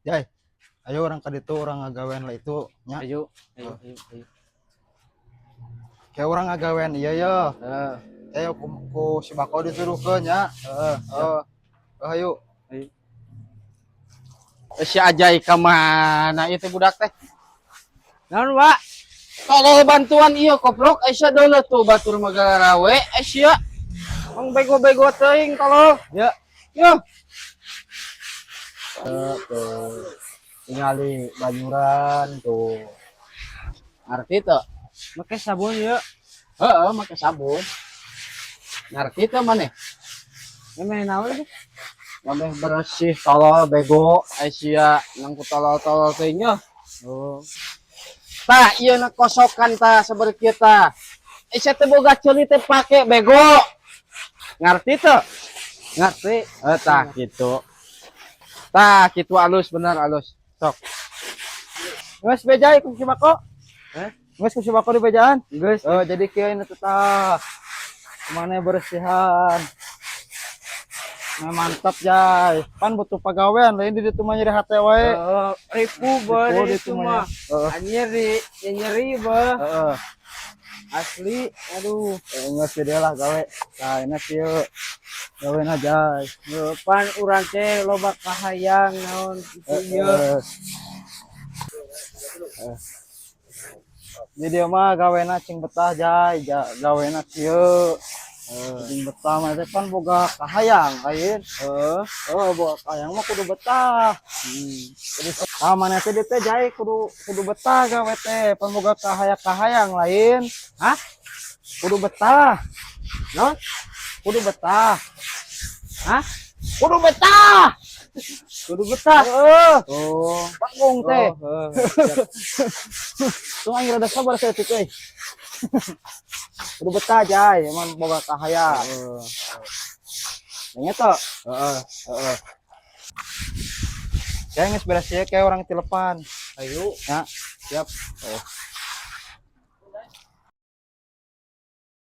Jai, ayo orang kaditu orang ngagawean lah itu nya. Ayo. Kayak orang ngagawean iya ya. Ayo ku si Bako disuruhkeun nya. Heeh. Ayo. Ayo. Si Ajay kemana itu budak teh? Naon, Wak? Kalau bantuan iya koprok, Aisyah dulu tuh batur magarawe, Aisyah. Mang bego-bego teuing kalau. Ya. Yo. Tuh. Tingali banyuran tuh. Ngerti tuh? Make sabun ya. Heeh, make sabun. Ngerti tuh maneh? Emang naon sih? Maneh bersih tolol bego, Aisyah nangku tolol-tolol teuing yo. Oh. Tah, ieu na kosokan tah sabar kita. Aisyah teh boga ceuli teh pake bego. Ngerti tuh? Ngerti? Tah gitu. Tah, gitu alus bener alus. Sok. Geus bejai ku si Bako. Geus ku si Bako di bejaan. Geus. Jadi kieu na tah. Mana bersihan. Nah, mantap Jai. Pan butuh pagawean lain di ditu mah nyeri hate wae. Ribu ba Di itu ditu mah. Nyeri ba. Heeh. Asli, aduh. Geus dia lah gawe. Nah, enak kieu. Gawean aja. Pan urang teh loba kahayang naon itu ieu. Jadi dia mah gawena cing betah Jai, gawena kieu. Cing betah mah teh pan boga kahayang lain. Boga kahayang mah kudu betah. Jadi mana teh teh Jai kudu betah gawe teh, pan boga kahayang lain. Hah? Kudu betah. Non? Kudu betah. Hah? Kudu betah. Kudu betah. Oh, panggung teh. Tuh aing rada sabar saya tuh euy. Kudu betah Jai, emang boga kahayang. Nya tuh. Heeh. Kayak geus beres ya kayak orang tilepan. Ayo. Ya, siap.